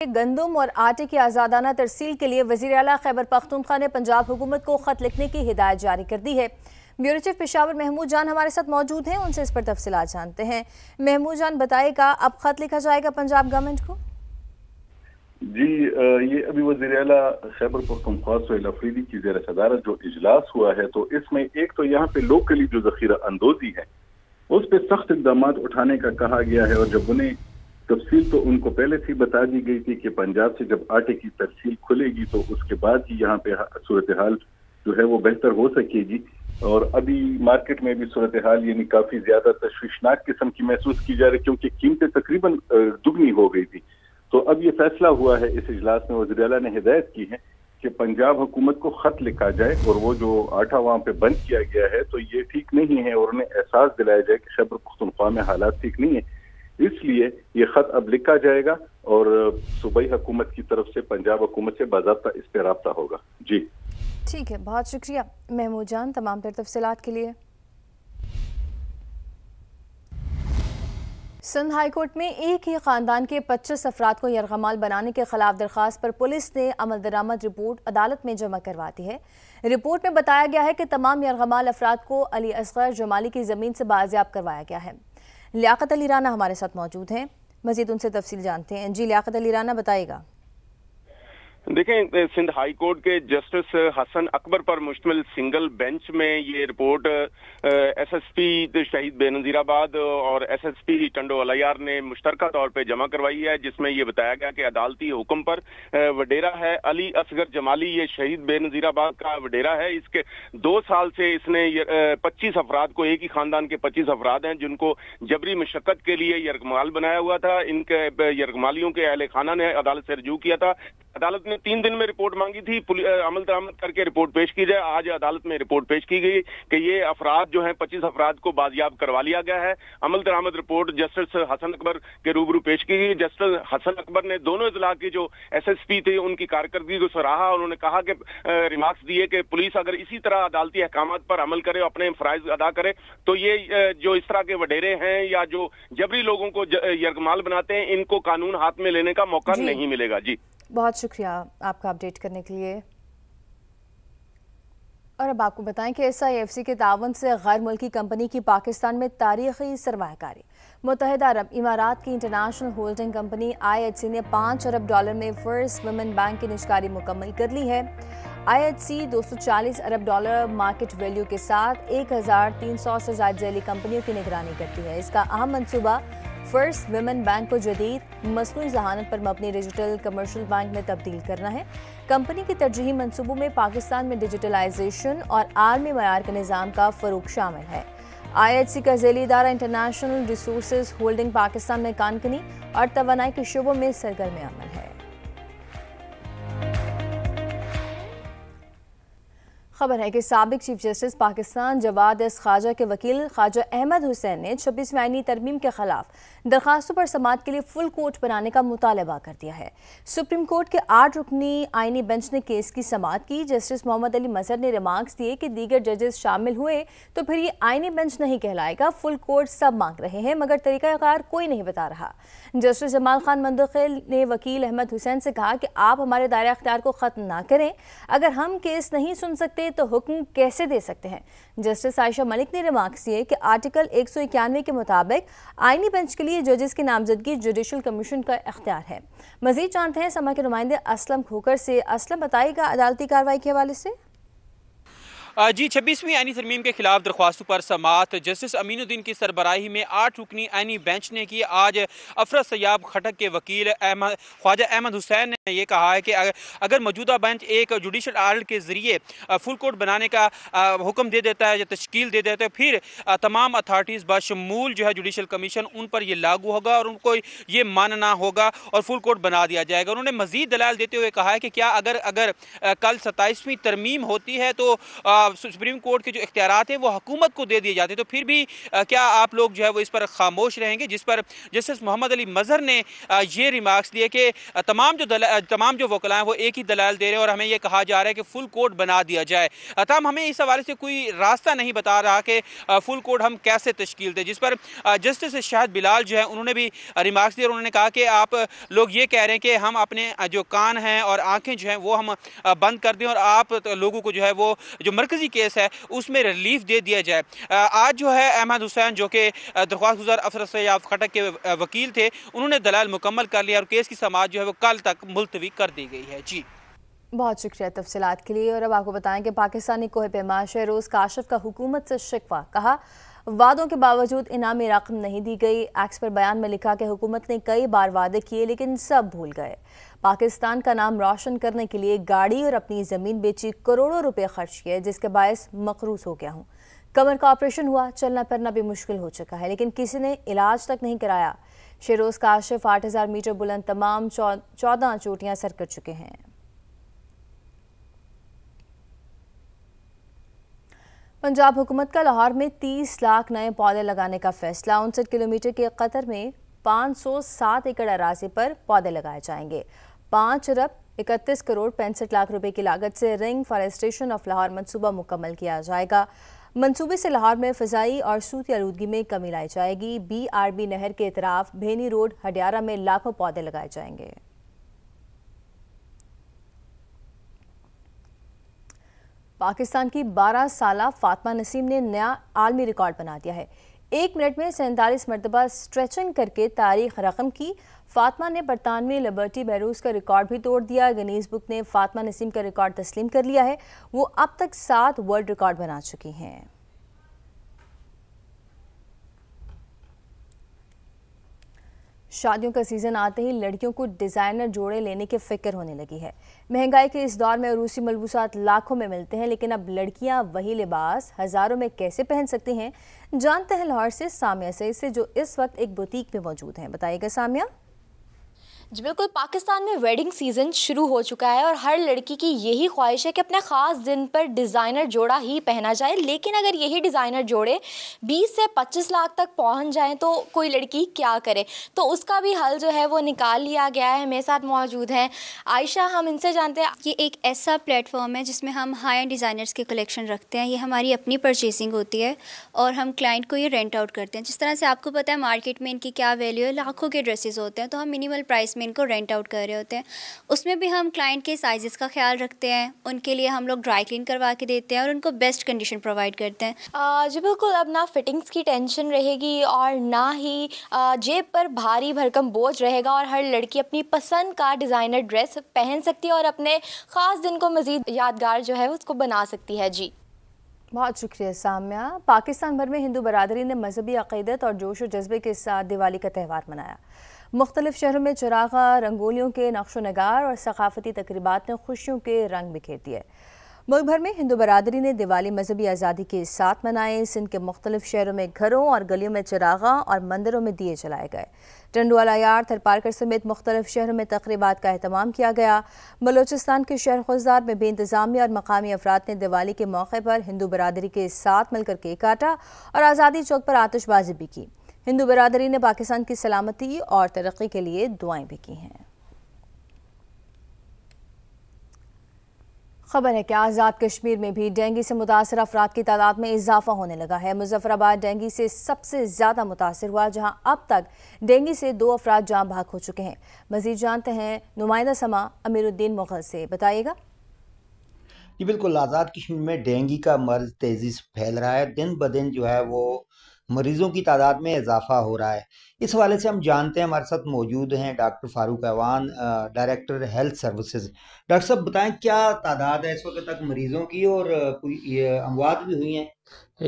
गंदम और आटे की आज़ादाना तरसील के लिए वज़ीर आला खैबर पख्तूनख्वा ने पंजाब हुकूमत को ख़त लिखने की हिदायत जारी कर दी है। ब्यूरो चीफ पेशावर महमूद जान हमारे साथ मौजूद हैं, उनसे इस पर तफसीलात जानते हैं। महमूद जान बताएगा, अब ख़त लिखा जाएगा पंजाब गवर्नमेंट को? जी, ये अभी वज़ीर आला खैबर पख्तूनख्वा सुहेल अफरीदी की ज़ेर सदारत जो इजलास हुआ है, तो इसमें एक तो यहाँ पे लोकली जो ज़ख़ीरा अंदोज़ी है उस पर सख्त इक़दाम उठाने का कहा गया है। और जब उन्हें तफसील तो उनको पहले से बता दी गई थी कि पंजाब से जब आटे की तरसील खुलेगी तो उसके बाद ही यहाँ पे सूरत हाल जो है वो बेहतर हो सकेगी। और अभी मार्केट में भी सूरत हाल यानी काफी ज्यादा तशवीशनाक किस्म की महसूस की जा रही, क्योंकि कीमतें तकरीबन दुगनी हो गई थी। तो अब ये फैसला हुआ है इस इजलास में, वज़ीर आला ने हिदायत की है कि पंजाब हुकूमत को खत लिखा जाए और वो जो आटा वहाँ पे बंद किया गया है तो ये ठीक नहीं है, और उन्हें एहसास दिलाया जाए कि खैबर पख्तूनख्वा में हालात ठीक नहीं है, इसलिए ये खत अब लिखा जाएगा और सूबाई हुकूमत की तरफ से पंजाब हुकूमत से बाज़ाब्ता इस पर राब्ता होगा। जी ठीक है, बहुत शुक्रिया महमूद जान तमाम तर तफसीलात के लिए। सिंध हाईकोर्ट में एक ही खानदान के 25 अफराद को यरगमाल बनाने के खिलाफ दरखास्त पर पुलिस ने अमल दरामद रिपोर्ट अदालत में जमा करवा दी है। रिपोर्ट में बताया गया है कि तमाम यरगमाल अफराद को अली असगर जमाली की जमीन से बाजियाब करवाया गया है। लियाकत अली राना हमारे साथ मौजूद हैं, मजीद उनसे तफसील जानते हैं। जी लियाकत अली राना बताइएगा। देखें, सिंध हाई कोर्ट के जस्टिस हसन अकबर पर मुश्तमिल सिंगल बेंच में ये रिपोर्ट एसएसपी शहीद बेनजीराबाद और एसएसपी टंडो अलियार ने मुश्तरका तौर पे जमा करवाई है, जिसमें ये बताया गया कि अदालती हुक्म पर वडेरा है अली असगर जमाली, ये शहीद बेनजीराबाद का वडेरा है। इसके 2 साल से इसने 25 अफराद को, एक ही खानदान के 25 अफराद हैं जिनको जबरी मशक्कत के लिए यरगमाल बनाया हुआ था। इनके यरगमालियों के अहले खाना ने अदालत से रजू किया था। अदालत ने 3 दिन में रिपोर्ट मांगी थी, अमल दरामद करके रिपोर्ट पेश की जाए। आज अदालत में रिपोर्ट पेश की गई कि ये अफराद जो हैं 25 अफराद को बाजियाब करवा लिया गया है। अमल दरामद रिपोर्ट जस्टिस हसन अकबर के रूबरू पेश की गई। जस्टिस हसन अकबर ने दोनों इजला की जो एसएसपी थे उनकी कारकर्दगी को सराहा। उन्होंने कहा कि रिमार्क्स दिए कि पुलिस अगर इसी तरह अदालती अहकामात पर अमल करे, अपने फराइज अदा करे, तो ये जो इस तरह के वडेरे हैं या जो जबरी लोगों को यरगमाल बनाते हैं, इनको कानून हाथ में लेने का मौका नहीं मिलेगा। जी बहुत शुक्रिया आपका अपडेट करने के लिए। और अब आपको बताएं कि SIFC के तावन से गैर मुल्की कंपनी की पाकिस्तान में तारीखी सरमायाकारी। मुत्तहिदा अरब इमारात की इंटरनेशनल होल्डिंग कंपनी IHC ने $5 अरब में फर्स्ट वुमेन बैंक की निष्कारी मुकम्मल कर ली है। IHC $240 अरब मार्केट वैल्यू के साथ 1300 से ज़ायद झैली कंपनियों की निगरानी करती है। इसका अहम मंसूबा फर्स्ट वुमेन बैंक को जदीद मसनूई जहानत पर मबनी डिजिटल कमर्शियल बैंक में तब्दील करना है। कंपनी की तरजीही मंसूबों में पाकिस्तान में डिजिटलाइजेशन और आलमी मयार के निज़ाम का फ़रोग शामिल है। IHC का झैली इदारा इंटरनेशनल रिसोर्सेज होल्डिंग पाकिस्तान में कानकनी और तवानाई के शोबों में सरगर्म अमल है। खबर है कि साबिक chief justice Pakistan Jawad S Khawaja के वकील ख्वाजा अहमद हुसैन ने 26वीं आईनी तरमीम के खिलाफ दरखास्तों पर समाअत के लिए फुल कोर्ट बनाने का मुतालबा कर दिया है। सुप्रीम कोर्ट के 8 रुकनी आईनी बेंच ने केस की समाअत की। जस्टिस मोहम्मद अली मजहर ने रिमार्क्स दिए कि दीगर जजेस शामिल हुए तो फिर ये आईनी बेंच नहीं कहलाएगा। फुल कोर्ट सब मांग रहे हैं मगर तरीकाकार कोई नहीं बता रहा। जस्टिस जमाल खान मंदखिल ने वकील अहमद हुसैन से कहा कि आप हमारे दायरा अख्तियार को खत्म ना करें, अगर हम केस नहीं सुन सकते तो हुक्म कैसे दे सकते हैं। जस्टिस आयशा मलिक ने रिमार्क्स दिए कि आर्टिकल 191 के मुताबिक आईनी बेंच के लिए जजेस की नामजदगी जुडिशल कमीशन का इख्तियार है। मजीद जानते हैं समा के नुमाइंदे असलम खोकर से। असलम बताइएगा अदालती कार्रवाई के हवाले से। जी 26वीं आईनी तरमीम के खिलाफ दरख्वास्तों पर समाअत जस्टिस अमीनुद्दीन की सरबराही में 8 रुकनी आईनी बेंच ने की। आज अफरत सयाब खटक के वकील ख्वाजा अहमद हुसैन ने यह कहा है कि अगर मौजूदा बेंच एक जुडिशल आर्डर के जरिए फुल कोर्ट बनाने का हुक्म दे देता है या तश्कील दे देता है, फिर तमाम अथॉरिटीज़ बशमूल जो है जुडिशल कमीशन उन पर यह लागू होगा और उनको ये मानना होगा और फुल कोर्ट बना दिया जाएगा। उन्होंने मजीद दलाल देते हुए कहा है कि क्या अगर कल 27वीं तरमीम होती है तो सुप्रीम कोर्ट के जो इख्तियारात हैं वो हुकूमत को दे दिए जाते, तो फिर भी क्या आप लोग जो है वो इस पर खामोश रहेंगे? जिस पर जस्टिस मोहम्मद अली मजहर ने ये रिमार्क्स दिए कि तमाम जो वकला हैं वो एक ही दलाल दे रहे हैं और हमें ये कहा जा रहा है कि फुल कोर्ट बना दिया जाए। तमाम हमें इस हवाले से कोई रास्ता नहीं बता रहा कि फुल कोर्ट हम कैसे तश्कील दें, जिस पर जस्टिस शाहिद बिलाल जो है उन्होंने भी रिमार्क्स दिए और उन्होंने कहा कि आप लोग ये कह रहे हैं कि हम अपने जो कान हैं और आंखें जो हैं वो हम बंद कर दें और आप लोगों को जो है वो जो मरकजी केस है उसमें रिलीफ दे दिया जाए। आज जो है अहमद हुसैन जो कि दरख्वास्त गुजार अफसर सयाब खटक के वकील थे, उन्होंने दलाल मुकम्मल कर लिया और केस की समाअत जो है वो कल तक मुलतवी कर दी गई है। जी बहुत शुक्रिया तफसीलात के लिए। और अब आपको बताएं कि पाकिस्तानी कोह पैमा शहरोज काशिफ का हुकूमत से शिकवा, कहा वादों के बावजूद इनामी रकम नहीं दी गई। एक्स पर बयान में लिखा कि हुकूमत ने कई बार वादे किए लेकिन सब भूल गए। पाकिस्तान का नाम रोशन करने के लिए गाड़ी और अपनी ज़मीन बेची, करोड़ों रुपए खर्च किए, जिसके बायस मकरूज हो गया हूँ। कमर का ऑपरेशन हुआ, चलना फिरना भी मुश्किल हो चुका है, लेकिन किसी ने इलाज तक नहीं कराया। शहरोज काशिफ 8000 मीटर बुलंद तमाम 14 चोटियां सर कर चुके हैं। पंजाब हुकूमत का लाहौर में 30 लाख नए पौधे लगाने का फैसला। 59 किलोमीटर के कतर में 507 एकड़ अराजी पर पौधे लगाए जाएंगे। 5 अरब 31 करोड़ 65 लाख रुपए की लागत से रिंग फॉरेस्टेशन ऑफ लाहौर मंसूबा मुकम्मल किया जाएगा। मंसूबे से लाहौर में फ़ज़ाई और सूती आलूदगी में कमी लाई जाएगी। BRB नहर के इतराफ भेनी रोड हडियारा में लाखों पौधे लगाए जाएंगे। पाकिस्तान की 12 साला फातिमा नसीम ने नया आलमी रिकॉर्ड बना दिया है। 1 मिनट में 47 मरतबा स्ट्रेचिंग करके तारीख रकम की। फातिमा ने बरतानवी लिबर्टी बैरूज का रिकॉर्ड भी तोड़ दिया। गिनीज बुक ने फातिमा नसीम का रिकॉर्ड तस्लीम कर लिया है। वो अब तक 7 वर्ल्ड रिकॉर्ड बना चुकी हैं। शादियों का सीजन आते ही लड़कियों को डिजाइनर जोड़े लेने की फिक्र होने लगी है। महंगाई के इस दौर में रूसी मलबूसात लाखों में मिलते हैं, लेकिन अब लड़कियां वही लिबास हजारों में कैसे पहन सकती हैं, जानते हैं लाहौर से सामिया से जो इस वक्त एक बुटीक में मौजूद हैं। बताइएगा सामिया। जी बिल्कुल, पाकिस्तान में वेडिंग सीज़न शुरू हो चुका है और हर लड़की की यही ख्वाहिश है कि अपने ख़ास दिन पर डिज़ाइनर जोड़ा ही पहना जाए। लेकिन अगर यही डिज़ाइनर जोड़े 20 से 25 लाख तक पहुंच जाएं तो कोई लड़की क्या करे, तो उसका भी हल जो है वो निकाल लिया गया है। मेरे साथ मौजूद हैं आयशा, हम इनसे जानते हैं। ये एक ऐसा प्लेटफॉर्म है जिसमें हम हाई एंड डिज़ाइनर्स के कलेक्शन रखते हैं। ये हमारी अपनी परचेसिंग होती है और हम क्लाइंट को ये रेंट आउट करते हैं। जिस तरह से आपको पता है मार्केट में इनकी क्या वैल्यू है, लाखों के ड्रेसेस होते हैं, तो हम मिनिमल प्राइस में इनको रेंट आउट कर रहे होते हैं। उसमें भी हम क्लाइंट के साइजेस का ख्याल रखते हैं, उनके लिए हम लोग ड्राई क्लीन करवा के देते हैं और उनको बेस्ट कंडीशन प्रोवाइड करते हैं। जी बिल्कुल, अब ना फिटिंग्स की टेंशन रहेगी और ना ही जेब पर भारी भरकम बोझ रहेगा और हर लड़की अपनी पसंद का डिज़ाइनर ड्रेस पहन सकती है और अपने ख़ास दिन को मज़ीद यादगार जो है उसको बना सकती है। जी बहुत शुक्रिया साम्या। पाकिस्तान भर में हिंदू बरादरी ने मजहबी अक़ीदत और जोश व जज्बे के साथ दिवाली का त्यौहार मनाया। मुख्तलिफ शहरों में चिरागा, रंगोलियों के नक्शो नगार और सकाफती तकरीबात ने खुशियों के रंग बिखेर दिए। मुल्क भर में हिंदू बरादरी ने दिवाली मजहबी आज़ादी के साथ मनाए। सिंध के मुख्तलिफ शहरों में घरों और गलियों में चिरागा और मंदिरों में दिए जलाए गए। टंडवालायार, थरपारकर समेत मुख्तलिफ शहरों में तकरीबात का अहतमाम किया गया। बलोचिस्तान के शहर खुजदार में बेइंतजामिया और मकामी अफराद ने दिवाली के मौके पर हिंदू बरादरी के साथ मिलकर केक काटा और आज़ादी चौक पर आतिशबाजी भी की। हिंदू बरादरी ने पाकिस्तान की सलामती और तरक्की के लिए दुआएं भी की हैं। खबर है कि आज़ाद कश्मीर में भी डेंगू से मुतासर अफराद की तादाद में इजाफा होने लगा है। मुजफ्फराबाद डेंगू से सबसे ज़्यादा मुतासर हुआ, जहां अब तक डेंगू से 2 अफराद जान भाग हो चुके हैं। मजीद जानते हैं नुमाइंदा समा अमीरुद्दीन मुगल से। बताइएगा। जी बिल्कुल, आज़ाद कश्मीर में डेंगू का मर्ज तेज़ी से फैल रहा है। दिन ब दिन जो है वो मरीजों की तादाद में इजाफा हो रहा है। इस हवाले से हम जानते हैं, हमारे साथ मौजूद हैं doctor Farooq Awan, director health services. Doctor साहब बताएं, क्या तादाद है इस वक्त तक मरीजों की और कोई अमवात भी हुई हैं?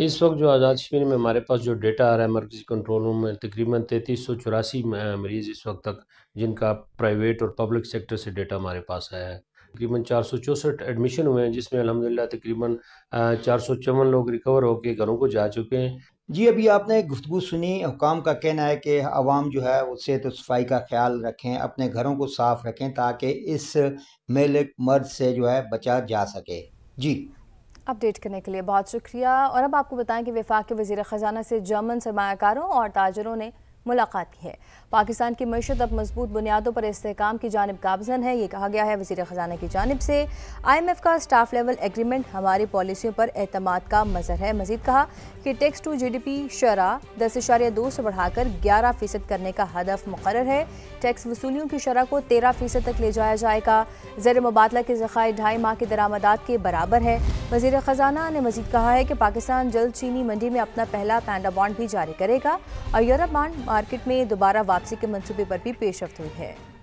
इस वक्त जो आज़ाद कश्मीर में हमारे पास जो डेटा आ रहा है मरकज़ी कंट्रोल रूम में, तकरीबन 3384 मरीज़ इस वक्त तक जिनका प्राइवेट और पब्लिक सेक्टर से डेटा हमारे पास आया है। तकरीबन 464 एडमिशन हुए हैं, जिसमें अल्हम्दुलिल्लाह तकरीबन 454 लोग रिकवर होकर घरों को जा चुके हैं। जी, अभी आपने गुफ्तगू सुनी। हुकाम का कहना है कि आवाम जो है वो सेहत सफाई का ख्याल रखें, अपने घरों को साफ रखें ताकि इस मेले मर्ज से जो है बचा जा सके। जी अपडेट करने के लिए बहुत शुक्रिया। और अब आपको बताएं कि वफाक के वज़ीर ख़जाना से जर्मन सरमायाकारों और ताजरों ने मुलाकात की है। पाकिस्तान की मईशत अब मजबूत बुनियादों पर इस्तेहकाम की जानिब गामज़न है, ये कहा गया है वज़ीर ख़जाना की जानिब से। IMF का स्टाफ लेवल एग्रीमेंट हमारी पॉलिसियों पर एतमाद का मज़हर है। मज़ीद कहा कि टैक्स टू GDP शरह 10.2 से बढ़ाकर 11% करने का हदफ मुकर्रर है। टैक्स वसूलियों की शरह को 13% तक ले जाया जाएगा। ज़र मुबादला के ज़खायर 2.5 माह के दरामदात के बराबर है। वज़ीर ख़जाना ने मज़ीद कहा है कि पाकिस्तान जल्द चीनी मंडी में अपना पहला पैंडा बॉन्ड भी जारी करेगा और यूरोप बॉन्ड मार्केट में दोबारा वापसी के मंसूबे पर भी पेशरफ्त हुई है।